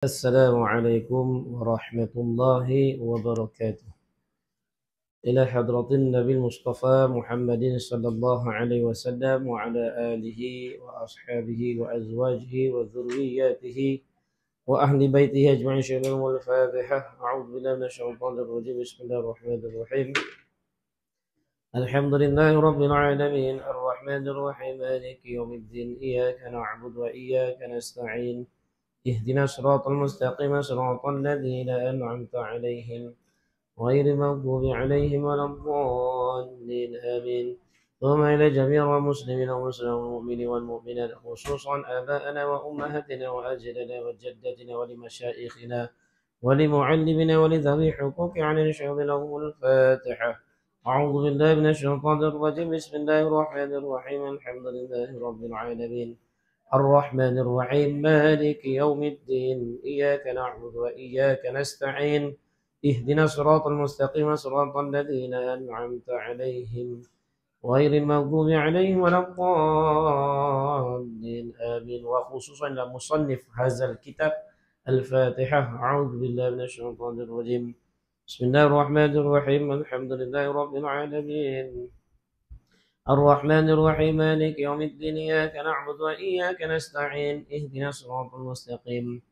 السلام عليكم ورحمة الله وبركاته. إلى حضرة النبي المصطفى محمد صلى الله عليه وسلم وعلى آله وأصحابه وأزواجه وذرياته وأهل بيته أجمعين. شهدهم الفاتحة. أعوذ بالله من الشيطان الرجيم. بسم الله الرحمن الرحيم. الحمد لله رب العالمين الرحمن الرحيم مالك يوم الدين إياك نعبد وإياك نستعين اهدنا الصراط المستقيم صراط الذين أنعمت عليهم غير المغضوب عليهم ولا الضالين آمين. ثم إلى جميع المسلمين والمؤمنين والمؤمنات خصوصا آباءنا وأمهاتنا وأجدادنا وجداتنا ولمشايخنا ولمعلمنا ولذوي حقوق عن الشهد لهم الفاتحة. أعوذ بالله من الشيطان الرجيم. بسم الله الرحمن الرحيم. الحمد لله رب العالمين الرحمن الرحيم مالك يوم الدين إياك نعبد وإياك نستعين اهدنا الصراط المستقيم صراط الذين أنعمت عليهم غير المغضوب عليهم ولا الضالين آمين. وخصوصا لمصنف هذا الكتاب الفاتحة. أعوذ بالله من الشيطان الرجيم. بسم الله الرحمن الرحيم. الحمد لله رب العالمين الرحمن الرحيم مالك يوم الدين إياك نعبد وإياك نستعين اهدنا الصراط المستقيم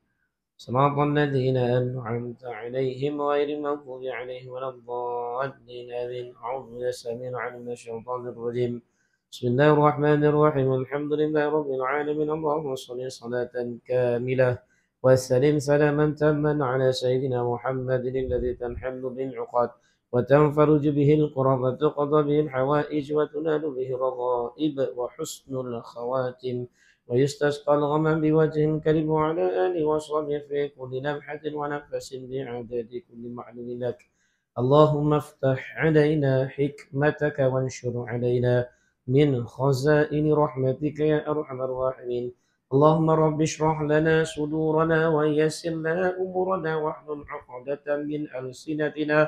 صراط الذين أنعمت عليهم غير المغضوب عليهم ولا الضالين آمين. أعوذ بالله السميع العليم من الشيطان الرجيم. بسم الله الرحمن الرحيم. الحمد لله رب العالمين اللهم صل صلاة كاملة وسلم سلاما تاما على سيدنا محمد الذي تنحل بالعقد وتنفرج به الكرب وتقضى به الحوائج وتنال به الرغائب وحسن الخواتم ويستسقى الغمام بوجه كريم وعلى آله وصحبه في كل لمحة ونفس بعدد كل معلوم لك. اللهم افتح علينا حكمتك وانشر علينا من خزائن رحمتك يا أرحم الراحمين. اللهم رب اشرح لنا صدورنا ويسر لنا أمورنا واحلل عقدة من ألسنتنا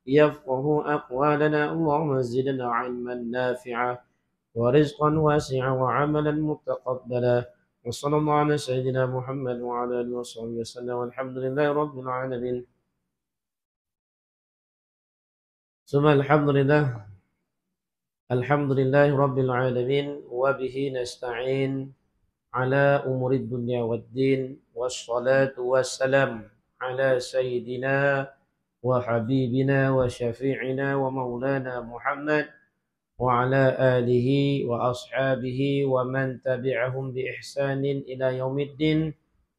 يفقه أقوالنا. اللهم زدنا علما نافعا ورزقا واسعا وعملا متقبلا. وصلى الله على سيدنا محمد وعلى آله وصحبه وسلم والحمد لله رب العالمين. ثم الحمد لله رب العالمين وبه نستعين على أمور الدنيا والدين والصلاة والسلام على سيدنا وحبيبنا وشفيعنا ومولانا محمد وعلى آله وأصحابه ومن تبعهم بإحسان إلى يوم الدين.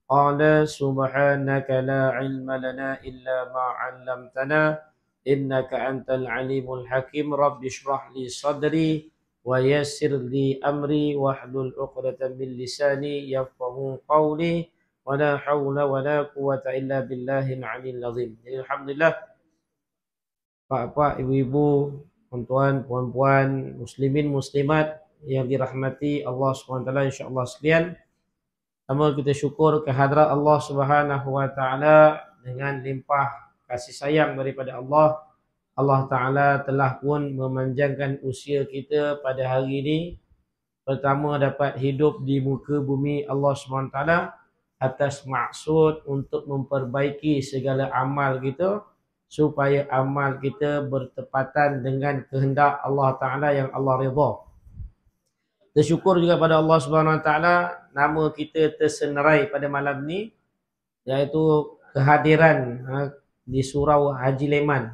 قال سبحانك لا علم لنا إلا ما علمتنا إنك أنت العليم الحكيم. رب اشرح لي صدري ويسر لي أمري واحلل عقدة من لساني يفقه قولي ولا حول ولا قوة إلا بالله العلي العظيم. Alhamdulillah, Pak-pak, ibu-ibu, tuan-tuan, puan-puan, muslimin, muslimat yang dirahmati Allah SWT insya-Allah sekalian. Pertama kita syukur kehadrat Allah Subhanahu wa taala dengan limpah kasih sayang daripada Allah. Allah Taala telah pun memanjangkan usia kita pada hari ini. Pertama, dapat hidup di muka bumi Allah SWT atas maksud untuk memperbaiki segala amal kita supaya amal kita bertepatan dengan kehendak Allah Ta'ala yang Allah redha. Tersyukur juga pada Allah Subhanahu Wa Ta'ala, nama kita tersenarai pada malam ni, iaitu kehadiran di Surau Haji Leman.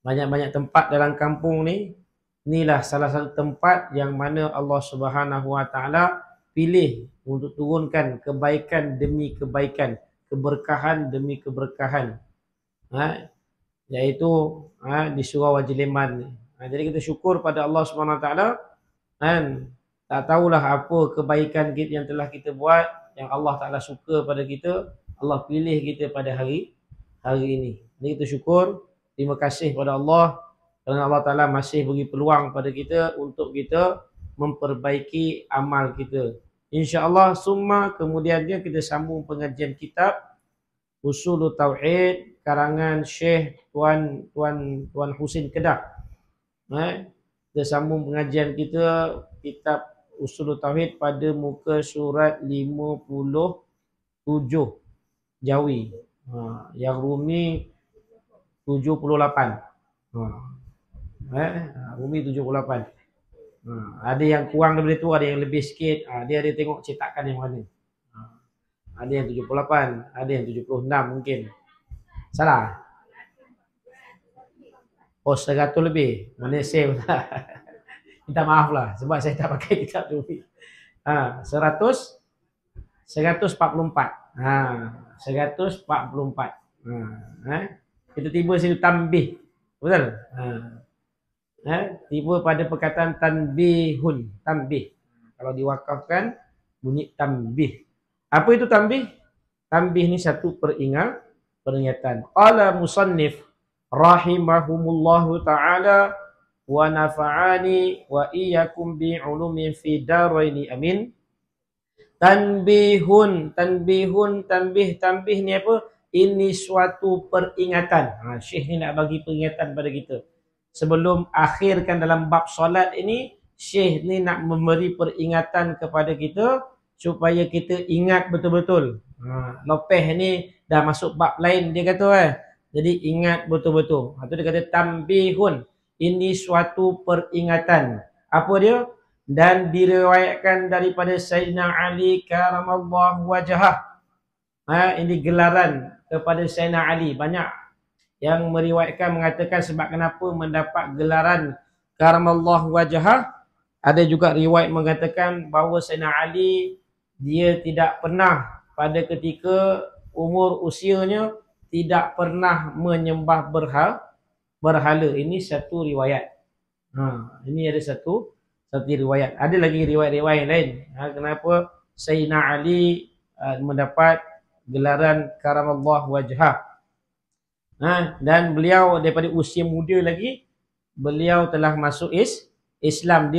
Banyak-banyak tempat dalam kampung ni, inilah salah satu tempat yang mana Allah Subhanahu Wa Ta'ala pilih untuk turunkan kebaikan demi kebaikan, keberkahan demi keberkahan. Iaitu di Surau Haji Leman ni. Jadi kita syukur pada Allah Subhanahu Wa Taala. Tak tahulah apa kebaikan kita yang telah kita buat, yang Allah Taala suka pada kita, Allah pilih kita pada hari ini. Jadi kita syukur, terima kasih pada Allah kerana Allah Taala masih beri peluang pada kita untuk kita memperbaiki amal kita. Insya-Allah summa kemudiannya kita sambung pengajian kitab Ushul Tauhid karangan Syekh Tuan Husin Kedah. Kita sambung pengajian kita kitab Ushul Tauhid pada muka surat 57. Jawi. Yang Rumi 78. Rumi 78. Ada yang kurang daripada itu, ada yang lebih sikit. Dia ada tengok cetakan yang mana. Ada yang 78, ada yang 76 mungkin. Salah? Oh, 100 lebih. Mana save lah. Minta maaf lah sebab saya tak pakai kitab tu. 100 144. 144. Kita tiba situ tambih. Betul? Tiba pada perkataan tanbihun. Tambih. Kalau diwakafkan bunyi tambih. Apa itu tambih? Tambih ni satu peringatan. Qala musannif rahimahumullahu ta'ala wa nafa'ani wa iyyakum bi ulumin fi daraini amin. Tanbih ni apa? Ini suatu peringatan. Syekh ni nak bagi peringatan pada kita. Sebelum akhirkan dalam bab solat ini, Syekh ni nak memberi peringatan kepada kita supaya kita ingat betul-betul. Lepas ni dah masuk bab lain dia kata Jadi ingat betul-betul. Itu dia kata tambihun. Ini suatu peringatan. Apa dia? Dan diriwayatkan daripada Sayyidina Ali karamallahu wajhah. Ini gelaran kepada Sayyidina Ali. Banyak yang meriwayatkan mengatakan sebab kenapa mendapat gelaran karamallahu wajhah. Ada juga riwayat mengatakan bahawa Sayyidina Ali dia tidak pernah pada ketika umur usianya tidak pernah menyembah berhala. Ini satu riwayat. Ini ada satu riwayat. Ada lagi riwayat-riwayat lain. Kenapa Sayyidina Ali mendapat gelaran karamallahu wajhah. Dan beliau daripada usia muda lagi, beliau telah masuk Islam.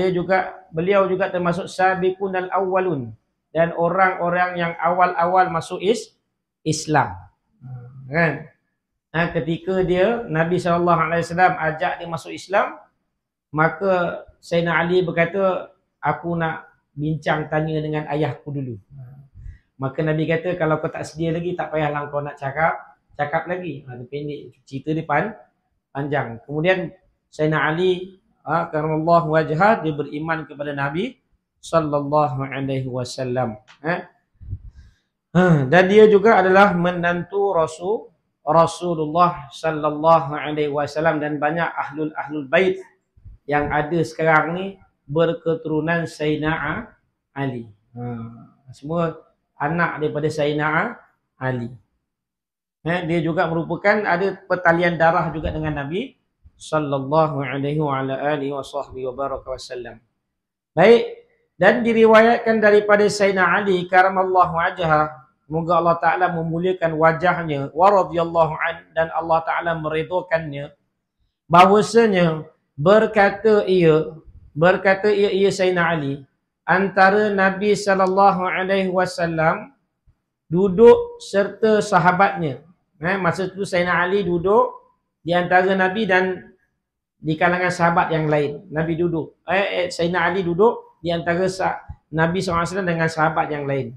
Beliau juga termasuk sabiqunal awwalun. Dan orang-orang yang awal-awal masuk Islam. Kan? Ketika Nabi SAW ajak dia masuk Islam, maka Sayyidina Ali berkata, aku nak bincang tanya dengan ayahku dulu. Maka Nabi kata, kalau kau tak sedia lagi, tak payahlah kau nak cakap lagi. Pendek, cerita dia panjang. Kemudian Sayyidina Ali karamallahu wajhah, dia beriman kepada Nabi sallallahu alaihi wasallam. Dan dia juga adalah menantu Rasulullah sallallahu alaihi wasallam, dan banyak ahlul bait yang ada sekarang ni berketurunan Sayyidina Ali. Semua anak daripada Sayyidina Ali. Dia juga merupakan ada pertalian darah juga dengan Nabi sallallahu alaihi wa ala alihi wasallam. Baik. Dan diriwayatkan daripada Sayyidina Ali karamallahu wajhah, semoga Allah Ta'ala memuliakan wajahnya, wa radhiyallahu an, dan Allah Ta'ala meridhokannya, bahwasanya berkata ia Sayyidina Ali, antara Nabi sallallahu alaihi wasallam duduk serta sahabatnya. Masa itu Sayyidina Ali duduk di antara Nabi dan di kalangan sahabat yang lain. Nabi duduk. Sayyidina Ali duduk di antara Nabi SAW dengan sahabat yang lain.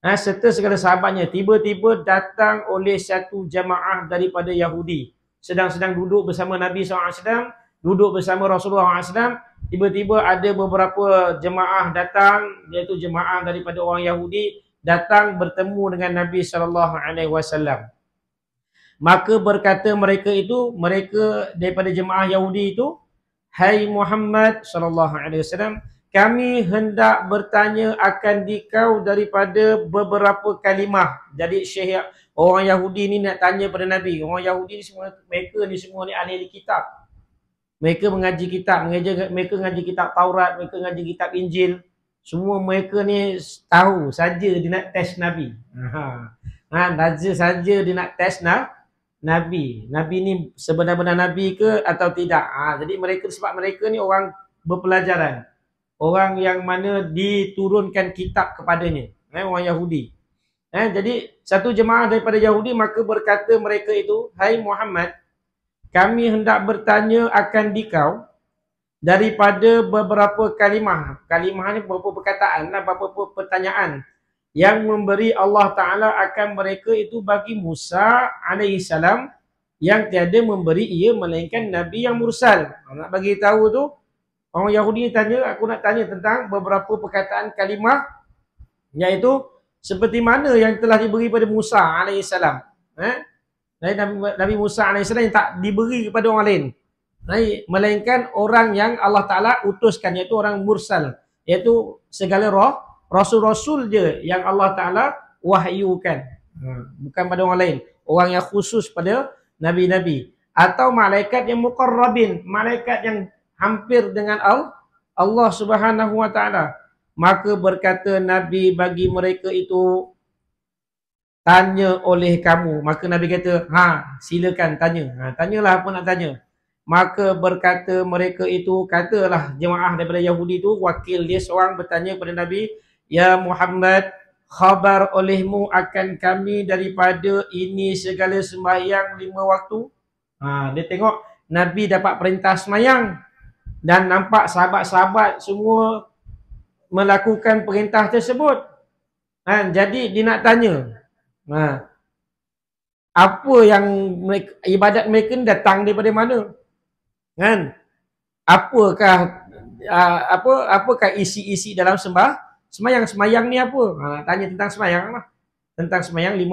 Serta segala sahabatnya, tiba-tiba datang oleh satu jamaah daripada Yahudi. Sedang duduk bersama Nabi SAW, duduk bersama Rasulullah SAW. Tiba-tiba ada beberapa jemaah datang, iaitu jemaah daripada orang Yahudi, datang bertemu dengan Nabi SAW. Maka berkata mereka daripada jemaah Yahudi itu, hai Muhammad SAW, kami hendak bertanya akan dikau daripada beberapa kalimah. Jadi Syekh orang Yahudi ni nak tanya pada Nabi. Orang Yahudi ni semua, mereka ni semua ni ahli kitab. Mereka mengaji kitab, mereka mengaji kitab Taurat, mereka mengaji kitab Injil. Semua mereka ni tahu saja dia nak test Nabi. Saja dia nak test Nabi. Nabi ni sebenar-benar Nabi ke atau tidak. Jadi sebab mereka ni orang berpelajaran. Orang yang mana diturunkan kitab kepadanya. Orang Yahudi. Jadi satu jemaah daripada Yahudi maka berkata mereka itu, hai Muhammad, kami hendak bertanya akan dikau daripada beberapa kalimah. Kalimah ni beberapa perkataan, beberapa pertanyaan yang memberi Allah Ta'ala akan mereka itu bagi Musa alaihissalam, yang tiada memberi ia melainkan Nabi yang mursal. Nak bagi tahu tu, orang Yahudi tanya, aku nak tanya tentang beberapa perkataan kalimah, iaitu seperti mana yang telah diberi pada Musa alaihissalam. Nabi Musa alaihissalam yang tak diberi kepada orang lain, melainkan orang yang Allah Ta'ala utuskan, iaitu orang mursal, iaitu segala rasul-rasul je yang Allah Ta'ala wahyukan, bukan pada orang lain, orang yang khusus pada Nabi-Nabi. Atau malaikat yang muqarrabin, malaikat yang hampir dengan Allah Subhanahu Wa Ta'ala. Maka berkata Nabi bagi mereka itu, tanya oleh kamu. Maka Nabi kata, silakan tanya. Tanyalah apa nak tanya. Maka berkata mereka itu, katalah jemaah daripada Yahudi itu, wakil dia seorang bertanya kepada Nabi, ya Muhammad, khabar olehmu akan kami daripada ini segala sembahyang 5 waktu. Dia tengok Nabi dapat perintah sembahyang, dan nampak sahabat-sahabat semua melakukan perintah tersebut. Jadi dia nak tanya, apa yang mereka, ibadat mereka ni datang daripada mana? Apakah isi-isi dalam sembahyang ni apa? Tanya tentang sembahyang lah. Tentang sembahyang 5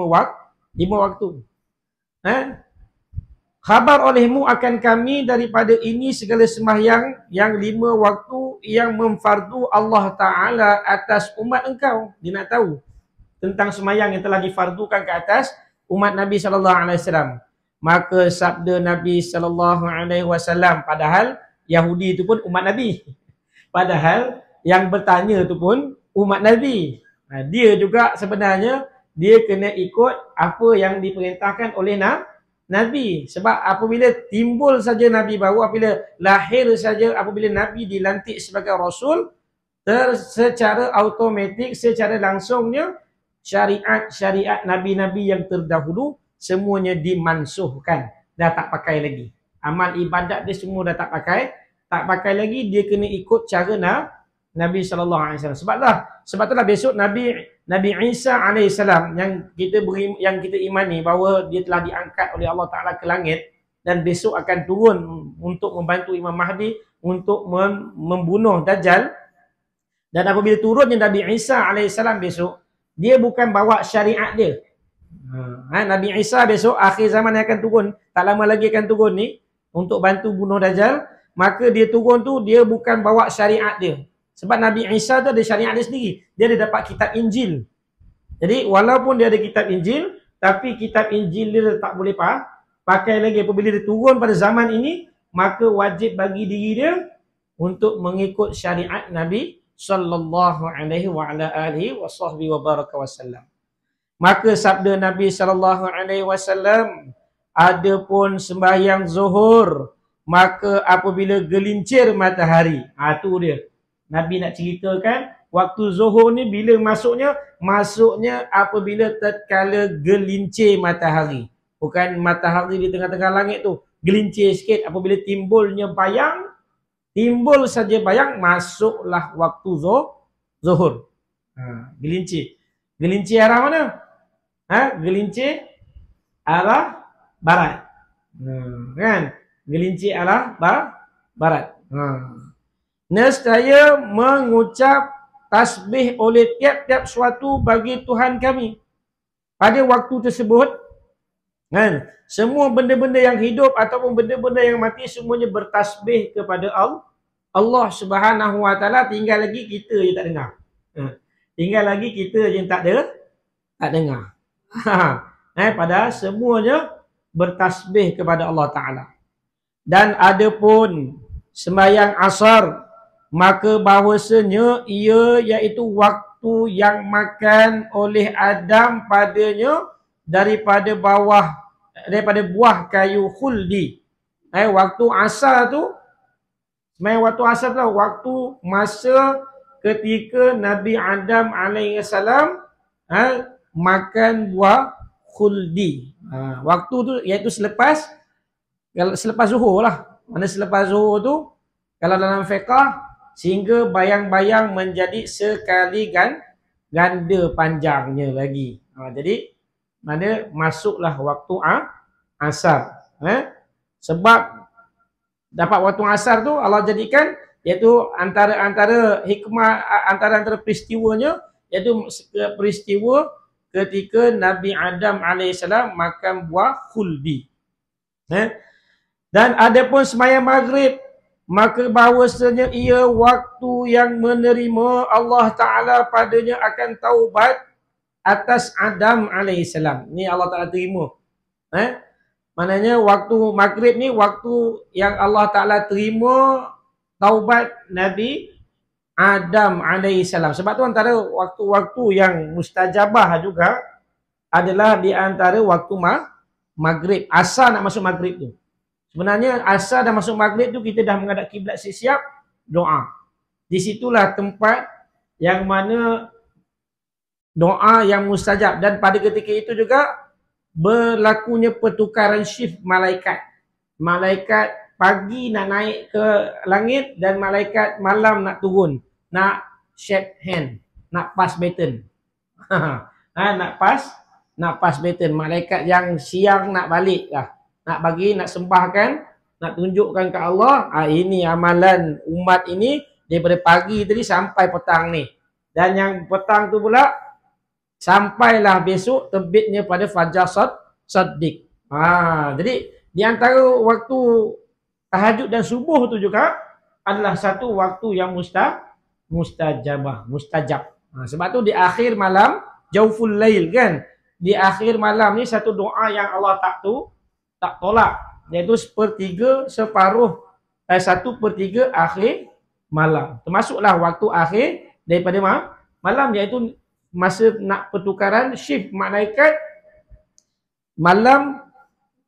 waktu. Khabar olehmu akan kami daripada ini segala sembahyang yang 5 waktu yang memfardu Allah Ta'ala atas umat engkau. Dia nak tahu tentang sembahyang yang telah difardukan ke atas umat Nabi SAW. Maka sabda Nabi SAW, padahal Yahudi itu pun umat Nabi. Padahal yang bertanya itu pun umat Nabi. Dia juga sebenarnya dia kena ikut apa yang diperintahkan oleh Nabi. Sebab apabila timbul saja Nabi baru, apabila lahir saja, apabila Nabi dilantik sebagai Rasul, secara automatik, secara langsungnya syariat Nabi-Nabi yang terdahulu semuanya dimansuhkan. Dah tak pakai lagi. Amal ibadat dia semua dah tak pakai lagi. Dia kena ikut cara Nabi SAW. Sebab itulah besok Nabi Isa alaihissalam yang kita imani bahawa dia telah diangkat oleh Allah Ta'ala ke langit, dan besok akan turun untuk membantu Imam Mahdi untuk membunuh Dajjal. Dan apabila turunnya Nabi Isa alaihissalam besok, dia bukan bawa syariat dia. Nabi Isa besok akhir zaman yang akan turun, tak lama lagi akan turun ni untuk bantu bunuh Dajjal. Maka dia turun tu, dia bukan bawa syariat dia. Sebab Nabi Isa tu ada syariat dia sendiri. Dia ada dapat kitab Injil. Jadi walaupun dia ada kitab Injil, tapi kitab Injil dia tak boleh pakai lagi. Apabila dia turun pada zaman ini, maka wajib bagi diri dia untuk mengikut syariat Nabi sallallahu alaihi wa ala alihi wa sahbihi wa baraka wasallam. Maka sabda Nabi sallallahu alaihi wasallam, adapun sembahyang zuhur, maka apabila gelincir matahari, tu dia. Nabi nak ceritakan waktu zuhur ni bila masuknya apabila tatkala gelincir matahari. Bukan matahari di tengah-tengah langit tu, gelincir sikit apabila timbulnya bayang, timbul saja bayang, masuklah waktu zuhur. Gelincir. Gelincir arah mana? Gelincir arah barat. Kan? Gelincir arah barat. Nescaya mengucap tasbih oleh tiap-tiap suatu bagi Tuhan kami. Pada waktu tersebut, semua benda-benda yang hidup ataupun benda-benda yang mati semuanya bertasbih kepada Allah Subhanahu Wa Taala. Tinggal lagi kita je tak dengar. Tinggal lagi kita je tak dengar. Padahal semuanya bertasbih kepada Allah Ta'ala. Dan adapun sembahyang asar, maka bahawasanya ia iaitu waktu yang makan oleh Adam padanya daripada buah kayu khuldi. Waktu asar tu, sembahyang waktu asar tu waktu masa ketika Nabi Adam alaihissalam makan buah khuldi. Waktu tu iaitu selepas zuhur lah. Mana selepas zuhur tu, kalau dalam fiqh, sehingga bayang-bayang menjadi sekali ganda panjangnya lagi. Jadi mana masuklah waktu asar. Sebab dapat waktu asar tu Allah jadikan iaitu antara hikmah antara peristiwanya iaitu peristiwa ketika Nabi Adam alaihissalam makan buah khuldi. Dan adapun sembahyang maghrib, maka bahawasanya ia waktu yang menerima Allah Ta'ala padanya akan taubat atas Adam alaihissalam. Ni Allah Ta'ala terima. Maknanya waktu maghrib ni waktu yang Allah Ta'ala terima taubat Nabi Adam alaihissalam. Sebab tu antara waktu-waktu yang mustajabah juga adalah di antara waktu maghrib. Asar nak masuk maghrib tu. Sebenarnya asar dah masuk maghrib tu kita dah menghadap kiblat siap doa. Di situlah tempat yang mana doa yang mustajab, dan pada ketika itu juga berlakunya pertukaran shift malaikat. Malaikat pagi nak naik ke langit dan malaikat malam nak turun, nak shake hand, nak pass baton. Nak pass baton. Malaikat yang siang nak balik lah. Nak bagi, nak sembahkan, nak tunjukkan ke Allah, ini amalan umat ini daripada pagi tadi sampai petang ni. Dan yang petang tu pula, sampailah besok terbitnya pada Fajar Shadiq. Jadi, di antara waktu tahajud dan subuh tu juga adalah satu waktu yang mustajab. Sebab tu di akhir malam, Jawful Lail kan, di akhir malam ni satu doa yang Allah tak tolak, iaitu separuh 1/3 akhir malam. Termasuklah waktu akhir daripada malam, iaitu masa nak pertukaran shift malaikat malam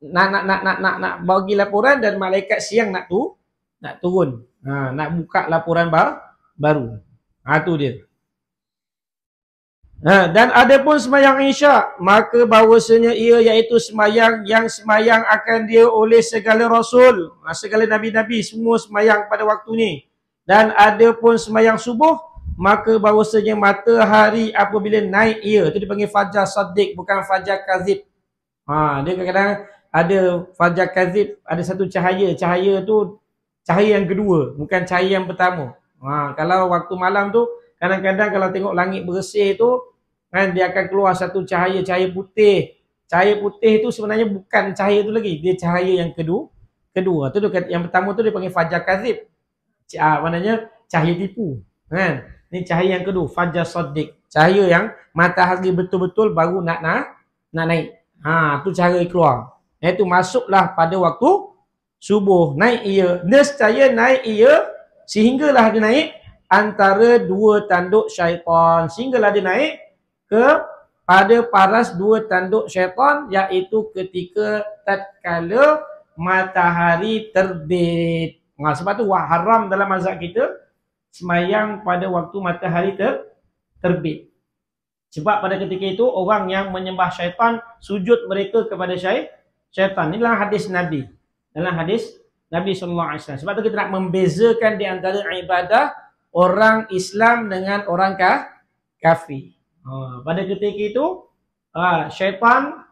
nak bagi laporan dan malaikat siang nak turun. Nak buka laporan baru. Tu dia. Dan ada pun sembahyang isyak, maka bahawasanya ia iaitu sembahyang yang sembahyang akan dia oleh segala rasul, segala nabi-nabi semua sembahyang pada waktu ni. Dan ada pun sembahyang subuh, maka bahawasanya matahari apabila naik ia, itu dipanggil Fajar Shadiq, bukan Fajar Kazib. Dia kadang-kadang ada Fajar Kazib, ada satu cahaya tu cahaya yang kedua, bukan cahaya yang pertama. Kalau waktu malam tu kadang-kadang kalau tengok langit bersih tu kan, dia akan keluar satu cahaya putih. Cahaya putih tu sebenarnya bukan cahaya tu lagi, dia cahaya yang kedua. Tu yang pertama tu dia panggil Fajar Kazib. Maknanya cahaya tipu. Kan? Ni cahaya yang kedua, Fajar Shadiq. Cahaya yang matahari betul-betul baru nak naik. Tu cara keluar. Itu masuklah pada waktu subuh. Naik ia, nescaya naik ia sehinggalah dia naik antara dua tanduk syaitan, sehinggalah dia naik ke pada paras dua tanduk syaitan, iaitu ketika tatkala matahari terbit. Sebab tu haram dalam mazhab kita sembahyang pada waktu matahari terbit. Sebab pada ketika itu orang yang menyembah syaitan, sujud mereka kepada syaitan. Inilah hadis Nabi. Dalam hadis Nabi SAW. Sebab tu kita nak membezakan di antara ibadah orang Islam dengan orang kafir. Pada ketika itu syaitan,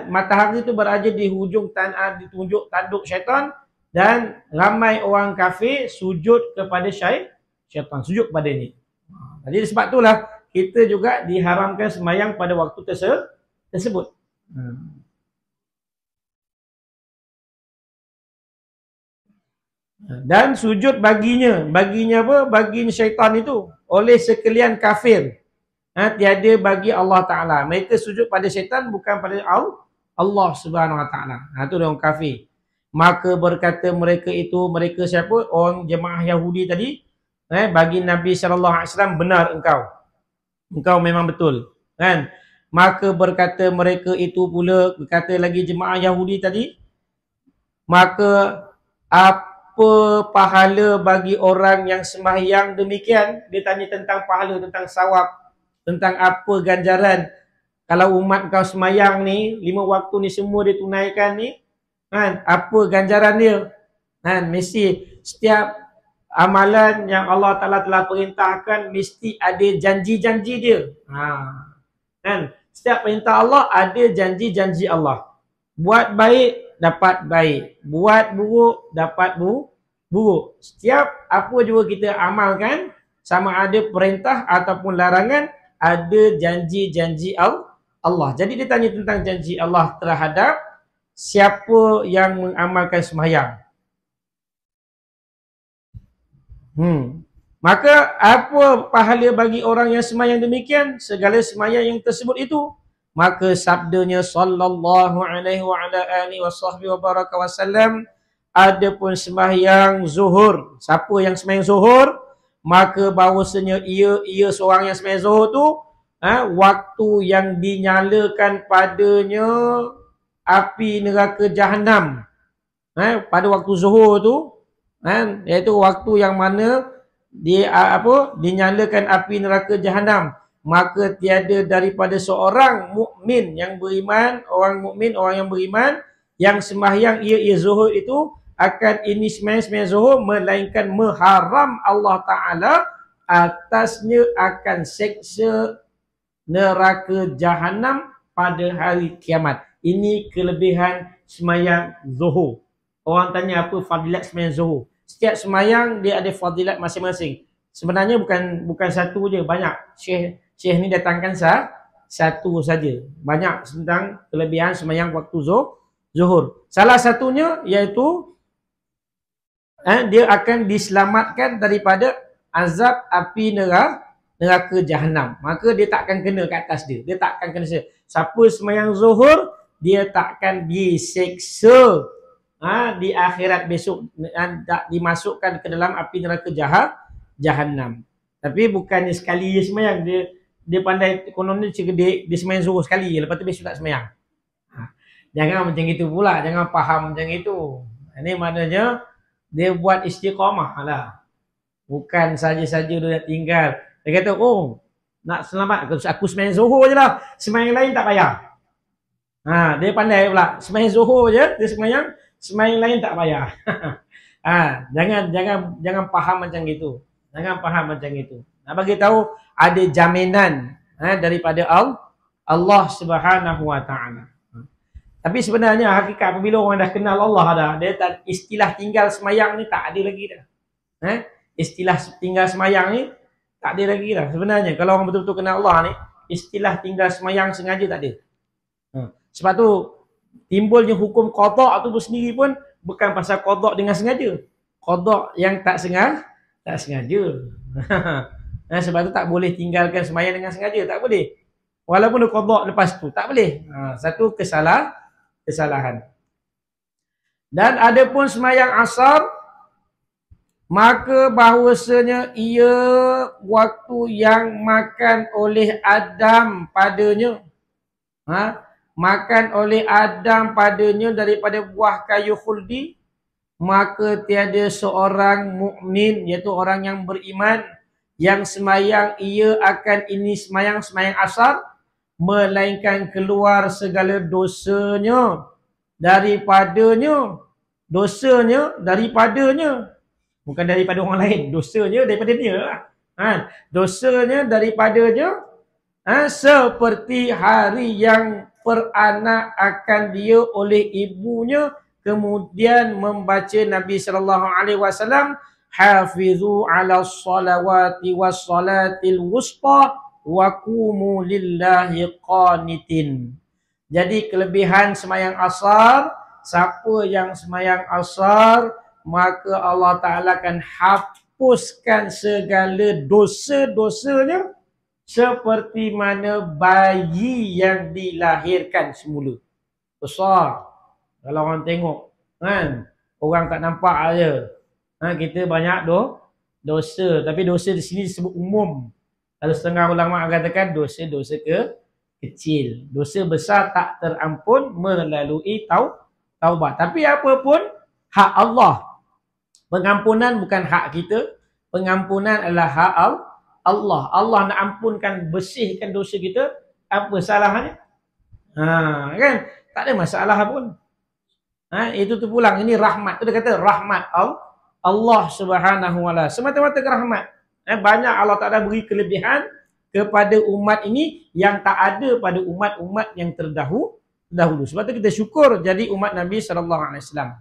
matahari itu berada di hujung ditunjuk tanduk syaitan, dan ramai orang kafir sujud kepada syaitan, sujud pada ini. Jadi sebab itulah kita juga diharamkan sembahyang pada waktu tersebut. Dan sujud baginya apa? Bagi syaitan itu oleh sekalian kafir. Tiada bagi Allah Ta'ala. Mereka sujud pada syaitan, bukan pada Allah Subhanahu Wa Ta'ala. Itu orang kafir. Maka berkata mereka itu, mereka siapa? Orang jemaah Yahudi tadi. Bagi Nabi SAW, benar engkau memang betul. Kan? Maka berkata mereka itu pula, berkata lagi jemaah Yahudi tadi, maka apa pahala bagi orang yang sembahyang demikian? Dia tanya tentang pahala, tentang sawab, tentang apa ganjaran. Kalau umat kau sembahyang ni, 5 waktu ni semua dia tunaikan ni, kan, apa ganjaran dia? Kan, mesti setiap amalan yang Allah Ta'ala telah perintahkan mesti ada janji-janji dia. Kan? Setiap perintah Allah ada janji-janji Allah. Buat baik, dapat baik. Buat buruk, dapat buruk. Setiap apa juga kita amalkan, sama ada perintah ataupun larangan, ada janji-janji Allah. Jadi dia tanya tentang janji Allah terhadap siapa yang mengamalkan sembahyang. Maka apa pahala bagi orang yang sembahyang demikian? Segala sembahyang yang tersebut itu. Maka sabdanya sallallahu alaihi wa ala alihi wa sahbihi wa baraka wasallam, adapun sembahyang zuhur, siapa yang sembahyang zuhur, maka bahawasanya ia seorang yang sembahyang zuhur tu, waktu yang dinyalakan padanya api neraka Jahannam, pada waktu zuhur tu, iaitu waktu yang mana dinyalakan api neraka Jahannam, maka tiada daripada seorang mukmin yang beriman, orang yang beriman yang sembahyang ia zuhur itu akan ini sembahyang zuhur melainkan mengharam Allah Ta'ala atasnya akan seksa neraka Jahannam pada hari kiamat. Ini kelebihan sembahyang zuhur. Orang tanya apa fadilat sembahyang zuhur. Setiap sembahyang dia ada fadilat masing-masing. Sebenarnya bukan satu je, banyak. Syekh ni datangkan satu saja. Banyak tentang kelebihan sembahyang waktu zuhur. Salah satunya iaitu dia akan diselamatkan daripada azab api neraka Jahannam. Maka dia takkan kena kat atas dia. Dia takkan kena seksa. Siapa sembahyang zuhur, dia takkan diseksa di akhirat besok, tak dimasukkan ke dalam api neraka Jahannam. Tapi bukannya sekali dia sembahyang, dia pandai konon dia sembahyang zuhur sekali, lepas tu besok tak sembahyang. Jangan macam itu pula, jangan faham macam itu. Ini maknanya dia buat istiqamah lah. Bukan saja-saja dia nak tinggal. Dia kata, nak selamat, aku sembahyang zuhur je lah, sembahyang lain tak payah. Dia pandai pula, sembahyang zuhur je, dia sembahyang lain tak payah. Jangan faham macam itu. Jangan faham macam itu. Nak bagi tahu ada jaminan daripada Allah Subhanahu wa Ta'ala. Tapi sebenarnya hakikat apabila orang dah kenal Allah dah, dia tak, istilah tinggal semayang ni tak ada lagi dah. Istilah tinggal semayang ni tak ada lagi dah. Sebenarnya kalau orang betul-betul kenal Allah ni, istilah tinggal semayang sengaja tak ada. Sebab tu timbulnya hukum qada tu sendiri pun bukan pasal qada dengan sengaja. Qada yang tak sengaja. Sebab tu tak boleh tinggalkan sembahyang dengan sengaja, tak boleh. Walaupun dia qada lepas tu, tak boleh. Satu kesalahan. Dan ada pun sembahyang asar, maka bahawasanya ia waktu yang makan oleh Adam padanya. Makan oleh Adam padanya daripada buah kayu khuldi, maka tiada seorang mukmin, iaitu orang yang beriman, yang sembahyang ia akan ini sembahyang asar, melainkan keluar segala dosanya daripadanya. Bukan daripada orang lain, dosanya daripada dia lah. Dosanya daripadanya seperti hari yang beranak akan dia oleh ibunya. Kemudian membaca Nabi SAW, hafizu ala salawati was salatil wusta wa qumu lillahi qanitin. Jadi kelebihan sembahyang asar, siapa yang sembahyang asar, maka Allah Ta'ala akan hapuskan segala dosa-dosanya seperti mana bayi yang dilahirkan semula. Besar. Kalau orang tengok, orang tak nampak aja. Kita banyak dosa, tapi dosa di sini disebut umum. Kalau setengah ulama katakan dosa-dosa kecil. Dosa besar tak terampun melalui taubat. Tapi apa pun hak Allah. Pengampunan bukan hak kita. Pengampunan adalah hak Allah. Allah nak ampunkan, bersihkan dosa kita. Apa salahnya? Kan? Tak ada masalah pun. Itu terpulang. Ini rahmat. Itu dia kata rahmat Allah Subhanahu wa taala. Semata-mata rahmat. Banyak Allah Taala beri kelebihan kepada umat ini yang tak ada pada umat-umat yang terdahulu. Sebab tu kita syukur jadi umat Nabi sallallahu alaihi wasallam.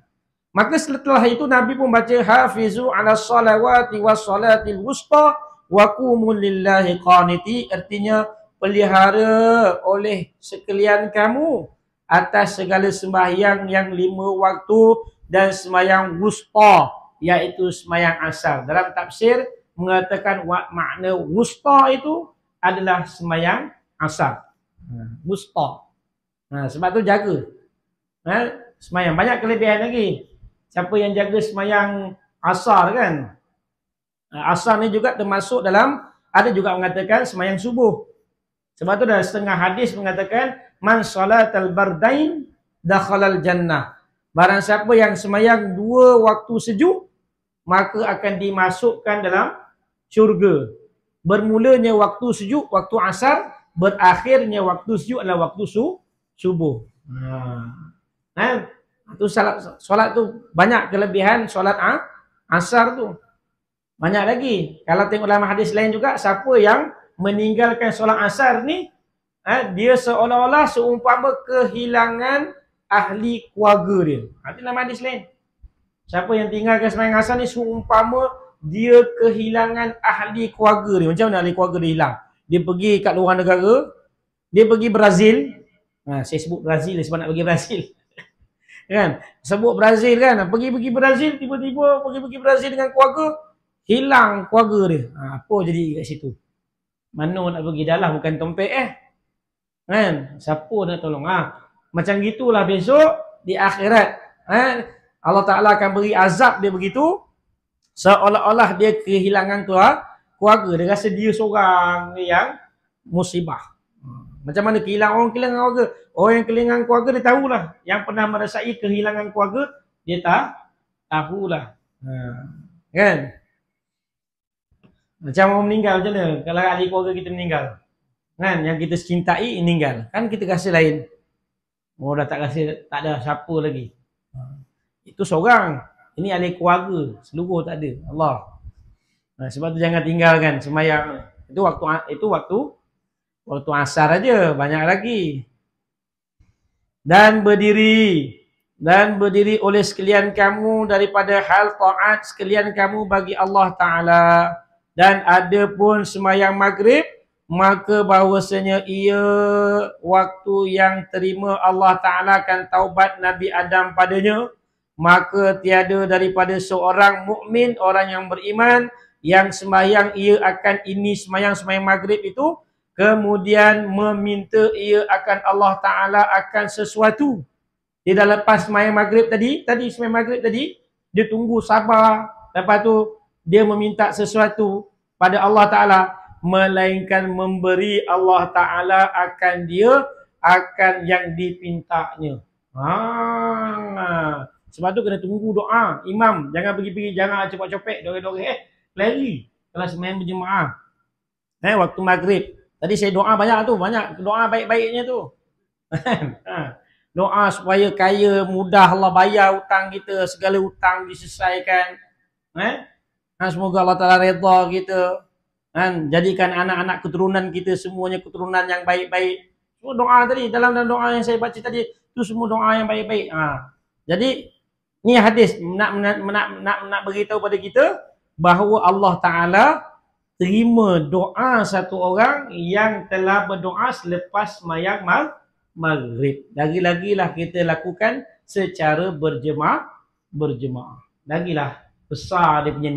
Maka setelah itu Nabi pun baca hafizu ala salawati was salatil wusta wa qumu lillahi qaniti, artinya pelihara oleh sekalian kamu atas segala sembahyang yang 5 waktu dan sembahyang wusta, iaitu sembahyang asar. Dalam tafsir mengatakan makna wusta itu adalah sembahyang asar. Wusta. Sebab tu jaga. Sembahyang. Banyak kelebihan lagi. Siapa yang jaga sembahyang asar kan? Asar ni juga termasuk dalam, ada juga mengatakan sembahyang subuh. Sebab tu dah setengah hadis mengatakan man salatal bardain dakhalal jannah. Barang siapa yang sembahyang 2 waktu sejuk, maka akan dimasukkan dalam syurga. Bermulanya waktu sejuk, waktu asar, berakhirnya waktu sejuk adalah waktu subuh. Tu solat tu banyak kelebihan solat asar tu. Banyak lagi. Kalau tengok dalam hadis lain juga, siapa yang meninggalkan solat asar ni, dia seolah-olah seumpama kehilangan ahli keluarga dia. Itu dalam hadis lain. Siapa yang tinggalkan sembahyang asar ni seumpama dia kehilangan ahli keluarga dia. Macam mana ahli keluarga dia hilang? Dia pergi kat luar negara, dia pergi Brazil. Saya sebut Brazil sebab nak pergi Brazil. Kan? Sebut Brazil kan, pergi Brazil, tiba-tiba pergi Brazil dengan keluarga, hilang keluarga dia. Apa jadi kat situ? Mana nak pergi, dah lah bukan tompek kan? Siapa nak tolong? Macam gitulah besok di akhirat. Allah Ta'ala akan beri azab dia begitu, seolah-olah dia kehilangan keluarga. Dia rasa dia seorang yang musibah. Macam mana kehilangan keluarga? Orang yang kehilangan keluarga dia tahulah. Yang pernah merasai kehilangan keluarga, dia tahulah. Kan? Macam orang meninggal macam mana? Kalau ahli keluarga kita meninggal, kan? Yang kita cintai meninggal, kan kita rasa lain. Dah tak rasa, tak ada siapa lagi. Itu seorang. Ini ahli keluarga, seluruh tak ada. Allah. Sebab tu jangan tinggalkan sembahyang. Itu waktu asar aja, banyak lagi. Dan berdiri oleh sekalian kamu daripada hal taat sekalian kamu bagi Allah Ta'ala. Dan ada pun sembahyang maghrib, maka bahawasanya ia waktu yang terima Allah Ta'ala akan taubat Nabi Adam padanya. Maka tiada daripada seorang mukmin, orang yang beriman, yang sembahyang ia akan ini sembahyang maghrib itu, kemudian meminta ia akan Allah Ta'ala akan sesuatu. Dia dah lepas sembahyang maghrib tadi sembahyang maghrib tadi, dia tunggu sabar, lepas tu dia meminta sesuatu pada Allah Ta'ala, melainkan memberi Allah Ta'ala akan dia, akan yang dipintanya. Sebab tu kena tunggu doa imam. Jangan pergi-pergi, jangan cepat-cepat, doreh-doreh, lari. Kalau sembahyang berjemaah. Waktu maghrib. Tadi saya doa banyak doa baik-baiknya tu. Doa supaya kaya, mudah Allah bayar hutang kita, segala hutang diselesaikan. Semoga Allah Ta'ala redha kita. Jadikan anak-anak keturunan kita semuanya keturunan yang baik-baik. Semua doa tadi, dalam doa yang saya baca tadi, itu semua doa yang baik-baik. Jadi, ni hadis nak beritahu pada kita bahawa Allah Ta'ala terima doa satu orang yang telah berdoa selepas sembahyang maghrib. Lagi-lagilah kita lakukan secara berjemaah. Lagilah besar dia punya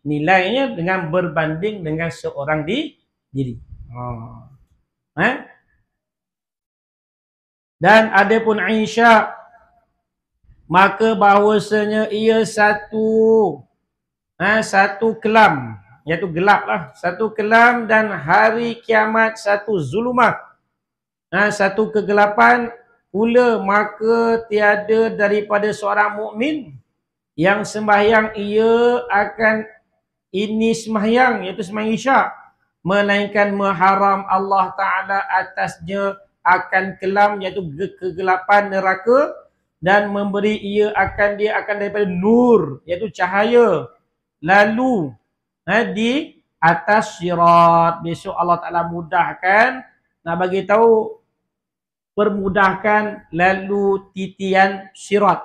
nilainya dengan berbanding dengan seorang diri. Dan ada pun Aisyah, maka bahawasanya ia satu kelam, iaitu gelap lah, satu kelam, dan hari kiamat satu zulumat, satu kegelapan pula. Maka tiada daripada seorang mukmin yang sembahyang ia akan ini sembahyang, iaitu sembahyang isyak, melainkan mengharam Allah Ta'ala atasnya akan kelam, iaitu kegelapan neraka. dan memberi dia akan daripada nur, iaitu cahaya, lalu di atas sirat. Besok Allah Ta'ala mudahkan, nak bagi tahu, permudahkan lalu titian sirat.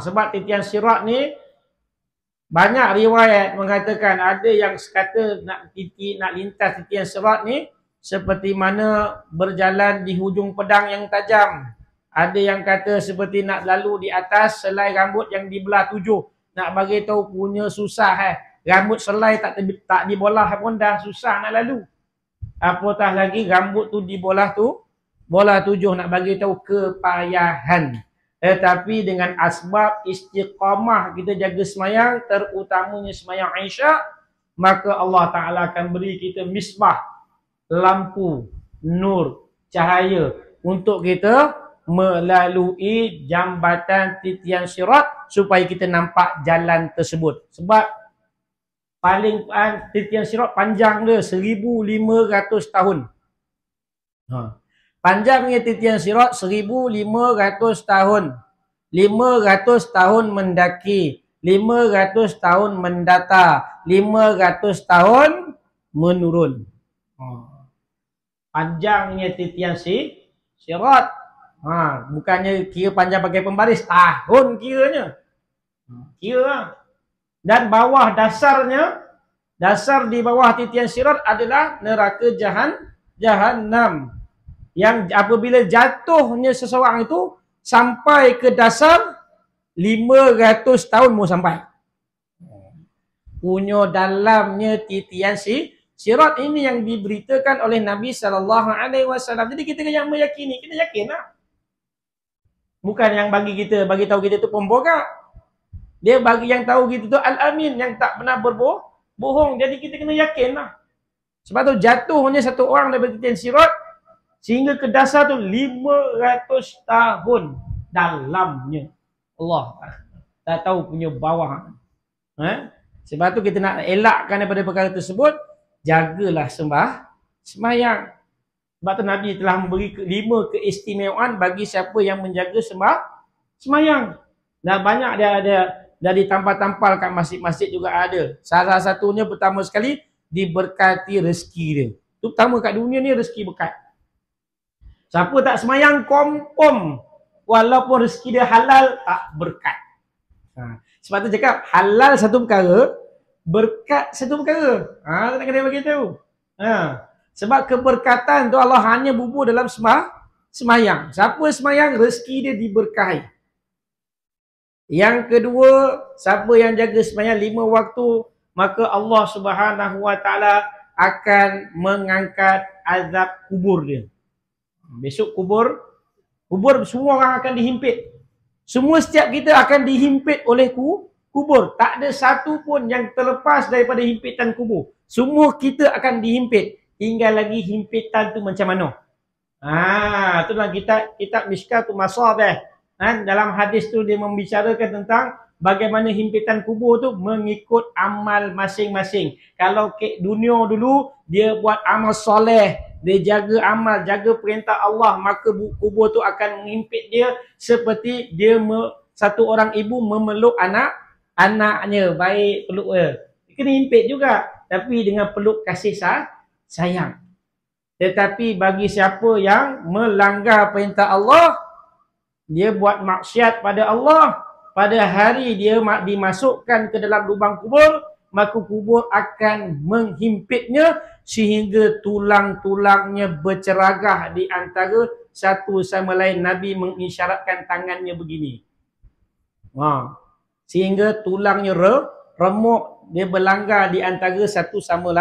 Sebab titian sirat ni banyak riwayat mengatakan, ada yang kata nak lintas titian sirat ni seperti mana berjalan di hujung pedang yang tajam. Ada yang kata seperti nak lalu di atas selai rambut yang dibelah 7. Nak bagi tahu punya susah Rambut selai tak dibolah pun dah susah nak lalu. Apatah lagi rambut tu dibolah bola 7, nak bagi tahu kepayahan. Tetapi dengan asbab istiqamah kita jaga semayang, terutamanya semayang Isyak, maka Allah Ta'ala akan beri kita misbah, lampu, nur, cahaya untuk kita melalui jambatan titian sirat supaya kita nampak jalan tersebut. Sebab paling titian sirat panjang dia 1,500 tahun. Panjangnya titian sirat 1,500 tahun. 500 tahun mendaki, 500 tahun mendata, 500 tahun menurun. Panjangnya titian sirat. Bukannya kira panjang pakai pembaris, tahun kiranya. Kira. Dan bawah dasar di bawah titian sirat adalah neraka Jahannam. Yang apabila jatuhnya seseorang itu sampai ke dasar, 500 tahun mau sampai. Punya dalamnya titian sirat ini yang diberitakan oleh Nabi SAW. Jadi kita yang meyakini, kita yakinlah. Bukan yang bagi tahu kita tu pemborak. Dia bagi yang tahu kita tu Al-Amin, yang tak pernah berbohong. Jadi kita kena yakinlah. Sebab tu jatuhnya satu orang daripada titian sirat sehingga ke dasar tu 500 tahun dalamnya. Allah tak tahu punya bawah. Sebab tu kita nak elakkan daripada perkara tersebut, jagalah sembahyang. Sebab tu Nabi telah memberi 5 keistimewaan bagi siapa yang menjaga sembahyang. Dan banyak dia ada dari tampal-tampal kat masjid-masjid juga ada. Salah satunya pertama sekali diberkati rezeki dia. Terutama kat dunia ni rezeki berkat. Siapa tak semayang confirm walaupun rezeki dia halal tak berkat. Sebab tu cakap halal satu perkara, berkat satu perkara. Tak nak kena bagi tahu. Sebab keberkatan tu Allah hanya bubur dalam semayang. Siapa semayang rezeki dia diberkahi. Yang kedua, siapa yang jaga semayang 5 waktu, maka Allah Subhanahu Wa Taala akan mengangkat azab kubur dia. Besok kubur semua orang akan dihimpit. Setiap kita akan dihimpit oleh kubur. Tak ada satu pun yang terlepas daripada himpitan kubur. Semua kita akan dihimpit. Tinggal lagi himpitan tu macam mana. Tu dalam kitab Mishkatul Masabih. Dalam hadis tu dia membicarakan tentang bagaimana himpitan kubur tu mengikut amal masing-masing. Kalau ke dunia dulu dia buat amal soleh, dia jaga amal, jaga perintah Allah, maka kubur tu akan menghimpit dia seperti dia satu orang ibu memeluk anaknya, baik peluk dia. Dia kena himpit juga, tapi dengan peluk kasih sayang. Tetapi bagi siapa yang melanggar perintah Allah, dia buat maksiat pada Allah, pada hari dia dimasukkan ke dalam lubang kubur, maka kubur akan menghimpitnya sehingga tulang-tulangnya berceragah di antara satu sama lain. Nabi mengisyaratkan tangannya begini. Sehingga tulangnya remuk, dia berlanggar di antara satu sama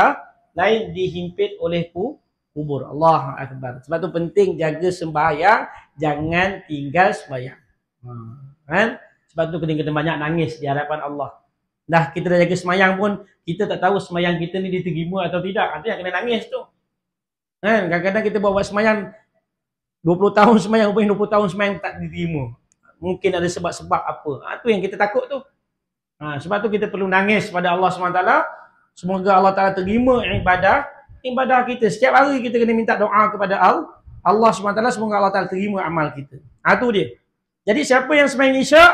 lain, dihimpit oleh kubur. Allah Akbar. Sebab tu penting jaga sembahyang, jangan tinggal sembahyang. Sebab tu kena banyak nangis di hadapan Allah. Dah kita dah jaga semayang pun, kita tak tahu semayang kita ni diterima atau tidak. Nanti yang kena nangis tu. Kadang-kadang kita buat semayang 20 tahun semayang, 20 tahun semayang tak diterima. Mungkin ada sebab-sebab apa. Tu yang kita takut tu. Sebab tu kita perlu nangis pada Allah SWT. Semoga Allah Ta'ala terima ibadah kita. Setiap hari kita kena minta doa kepada Allah SWT. Semoga Allah Ta'ala terima amal kita. Tu dia. Jadi siapa yang sembahyang isyak,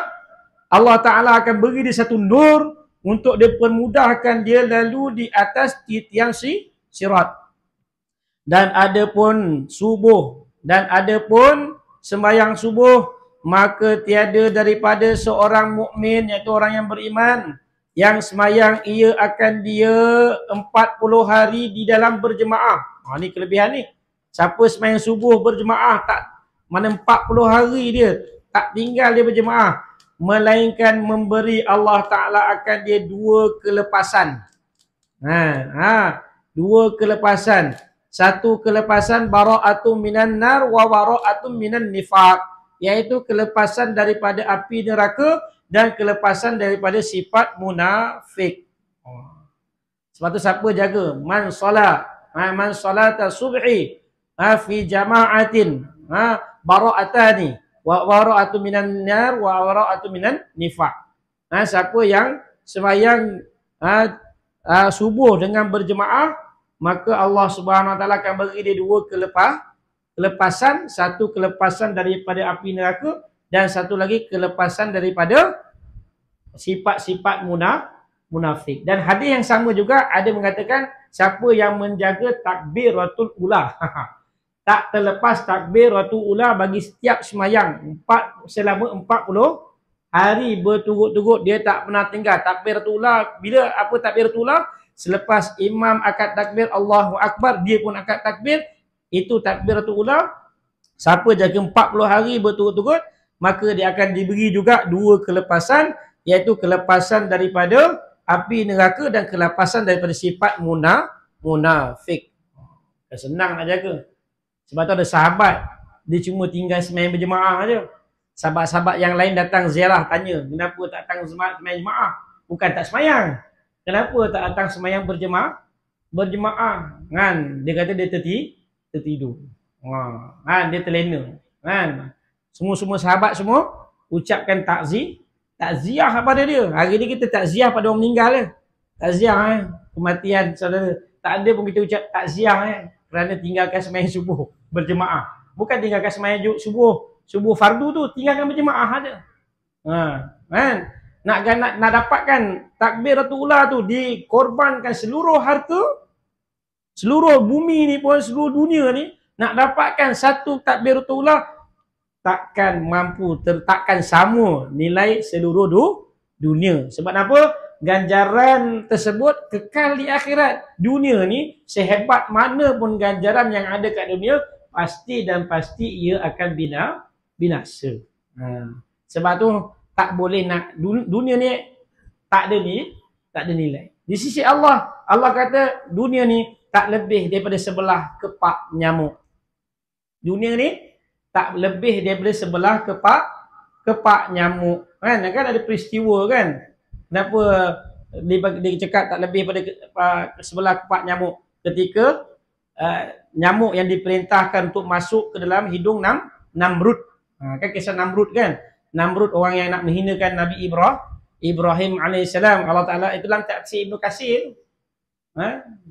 Allah Ta'ala akan beri dia satu nur untuk dia permudahkan dia lalu di atas tiang sirat. Dan ada pun subuh, dan ada pun sembahyang subuh, maka tiada daripada seorang mukmin, iaitu orang yang beriman, yang sembahyang ia akan dia 40 hari di dalam berjemaah. Ni kelebihan ni. Siapa sembahyang subuh berjemaah, tak mana 40 hari dia tak tinggal dia berjemaah, melainkan memberi Allah Ta'ala akan dia 2 kelepasan. Dua kelepasan. Satu kelepasan bara'atun minan nar wa bara'atun minan nifaq, iaitu kelepasan daripada api neraka dan kelepasan daripada sifat munafik. Sebab tu siapa jaga man salata subhi fi jama'atin bara'atani wa bara'atun minan nar wa bara'atun minan nifaq. Siapa yang sembahyang subuh dengan berjemaah, maka Allah Subhanahu Wa Taala akan beri dia 2 kelepasan, satu kelepasan daripada api neraka dan satu lagi kelepasan daripada sifat-sifat munafik. Dan hadis yang sama juga ada mengatakan siapa yang menjaga takbiratul ula tak terlepas takbiratul ula bagi setiap sembahyang selama 40 hari berturut-turut, dia tak pernah tinggal takbiratul ula. Bila apa takbiratul ula? Selepas imam akad takbir Allahu Akbar, dia pun akad takbir. Itu takbiratul ula. Siapa jaga 40 hari berturut-turut, maka dia akan diberi juga 2 kelepasan, iaitu kelepasan daripada api neraka dan kelepasan daripada sifat munafik. Senang nak jaga. Sebab tu ada sahabat, dia cuma tinggal sembahyang berjemaah aja. Sahabat-sahabat yang lain datang ziarah, tanya, kenapa tak datang sembahyang jemaah? Bukan tak sembahyang, kenapa tak datang sembahyang berjemaah? Kan dia kata dia tertidur. Dia terlena. Kan semua sahabat semua ucapkan takziah kepada dia. Hari ni kita takziah pada orang meninggal je. Takziah kematian saudara. Tak ada pun kita ucap takziah kerana tinggalkan sembahyang subuh berjemaah. Bukan tinggalkan sembahyang subuh fardu tu, tinggalkan berjemaah aja. Kan? Nak dapatkan takbiratul ula tu, dikorbankan seluruh harta, seluruh bumi ni pun, seluruh dunia ni, nak dapatkan satu takbiratul ula takkan mampu, takkan sama nilai seluruh dunia. Sebab apa? Ganjaran tersebut kekal di akhirat. Dunia ni sehebat mana pun ganjaran yang ada kat dunia, pasti dan pasti ia akan binasa. Sebab tu tak boleh nak dunia ni tak ada nilai. Di sisi Allah, Allah kata dunia ni tak lebih daripada sebelah kepak nyamuk. Dunia ni tak lebih daripada sebelah kepak nyamuk. Kan ada peristiwa kan. Kenapa dia cakap tak lebih pada sebelah kepak nyamuk? Ketika nyamuk yang diperintahkan untuk masuk ke dalam hidung Namrud. Kan kisah Namrud kan. Namrud orang yang nak menghinakan Nabi Ibrahim AS. Allah Ta'ala itu dalam tafsir Ibnu Katsir.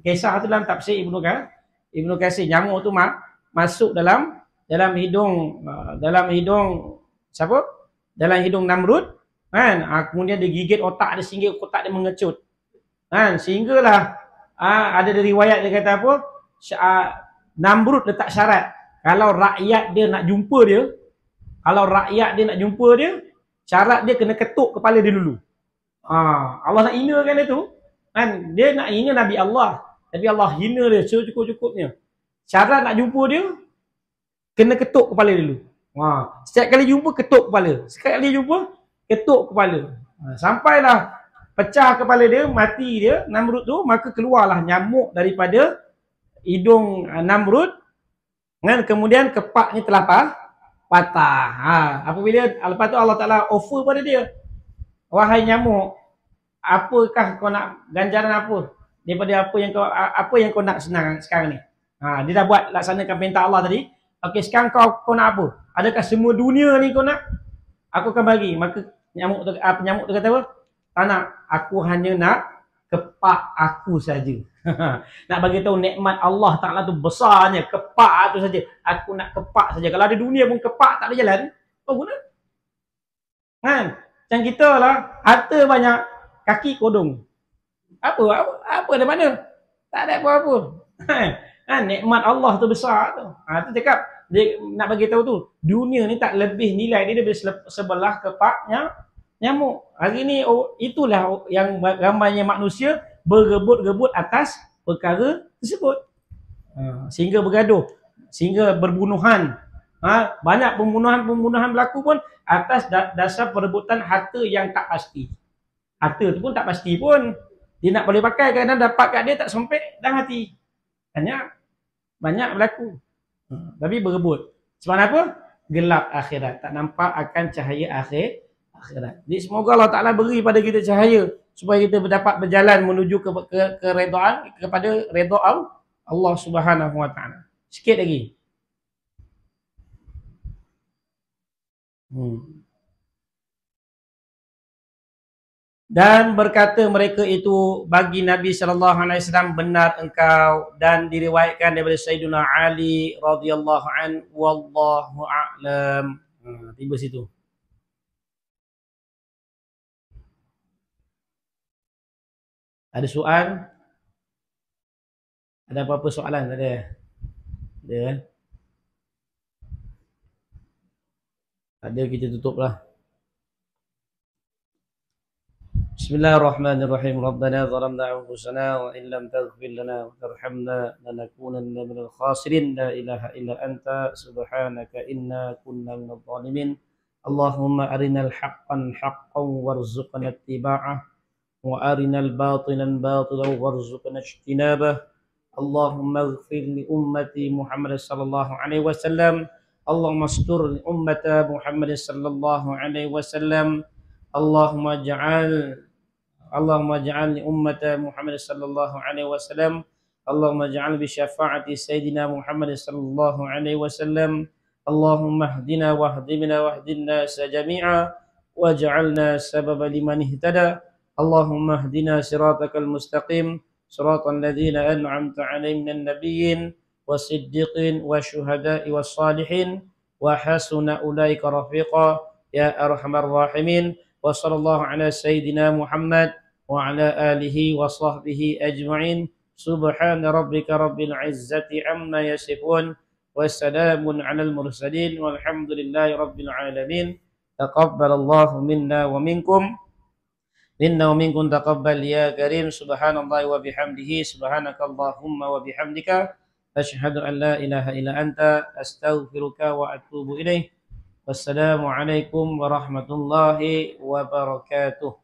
Kisah itu dalam tafsir Ibnu Katsir. Nyamuk tu masuk dalam hidung siapa? Dalam hidung Namrud. Kan? Kemudian dia gigit otak dia sehingga otak dia mengecut. Kan? Sehinggalah ada riwayat dia kata apa? Namrud letak syarat. Kalau rakyat dia nak jumpa dia, syarat dia kena ketuk kepala dia dulu. Allah nak hinakan dia tu. Kan? Dia nak hina Nabi Allah. Tapi Allah hina dia secukup-cukupnya. Syarat nak jumpa dia, kena ketuk kepala dia dulu. Setiap kali jumpa, ketuk kepala. Setiap kali jumpa, ketuk kepala. Sampailah pecah kepala dia, mati dia, Namrud tu, maka keluarlah nyamuk daripada hidung Namrud. Dan kemudian kepaknya telah patah. Apabila lepas tu Allah Ta'ala offer pada dia, wahai nyamuk, apakah kau nak ganjaran apa daripada apa yang kau nak senang sekarang ni? Dia dah buat laksanakan perintah Allah tadi. Okey, sekarang kau nak apa? Adakah semua dunia ni kau nak? Aku akan bagi. Maka nyamuk tu kata apa? Tak nak. Aku hanya nak kepak aku saja. Nak bagi tahu nikmat Allah Ta'ala tu besarnya. Kepak tu saja. Aku nak kepak saja. Kalau ada dunia pun kepak tak ada jalan, apa guna? Kan? Macam kita lah, harta banyak, kaki kodong. Apa dari mana? Tak ada apa-apa. Kan? Nikmat Allah tu besar tu. Tu cakap, dia nak bagi tahu tu, dunia ni tak lebih nilai dia daripada sebelah kepaknya nyamuk. Hari ni itulah yang ramainya manusia berebut-rebut atas perkara tersebut. Sehingga bergaduh, sehingga berbunuhan. Banyak pembunuhan berlaku pun atas dasar perebutan harta yang tak pasti. Harta tu pun tak pasti pun. Dia nak boleh pakai, kadang dapat kat dia tak sempit dalam hati. Banyak berlaku. Tapi berebut. Sebab apa? Gelap akhirat. Tak nampak akan cahaya akhirat. Jadi semoga Allah Ta'ala beri pada kita cahaya supaya kita dapat berjalan menuju ke redaan, kepada redha Allah Subhanahu Wa Ta'ala. Sikit lagi. Dan berkata mereka itu bagi Nabi SAW, benar engkau, dan diriwayatkan daripada Sayyidina Ali radhiyallahu an, wallahu a'lam. Tiba situ. Ada soal? Ada apa-apa soalan? Ada? Ada? Ada, kita tutuplah. Bismillahirrahmanirrahim. Rabbana zalamna anfusana wa in lam taghfir lana wa tarhamna lanakunanna minal khasirin. La ilaha illa anta subhanaka inna kunna minadh dhalimin. Allahumma arinal haqqan haqqan warzuqna ittiba'ah wa arinal batilan batilan warzuqna ijtinabah. Allahumma ighfir li ummati Muhammad sallallahu alaihi wasallam. Allahumma astur li ummata Muhammad sallallahu alaihi wasallam. Allahumma ja'al li ummata Muhammad sallallahu alaihi wasallam. Allahumma ja'al bi syafaati sayyidina Muhammad sallallahu alaihi wasallam. Allahumma hdina wahdina wahdina jami'a waj'alna sababan liman ihtada. Allahumma hdina siratakal mustaqim, siratal ladzina an'amta 'alaihim minan nabiyyin wasiddiqin wasyuhada'i wassalihin wa hasuna ulaika rafiqa ya arhamar rahimin. Wa sallallahu ala sayyidina Muhammad wa ala alihi wa sahbihi ajma'in. Subhana rabbika rabbil izzati amma yasifun. Wassalamun ala al-mursalin walhamdulillahi rabbil alamin. Taqabbalallahu minna wa minkum. Minna wa minkum taqabbal ya karim. Subhanallahi wa bihamdihi. Subhanakallahumma wa bihamdika. Asyhadu an la ilaha illa anta astaghfiruka wa atubu ilaih. Wassalamualaikum warahmatullahi wabarakatuh.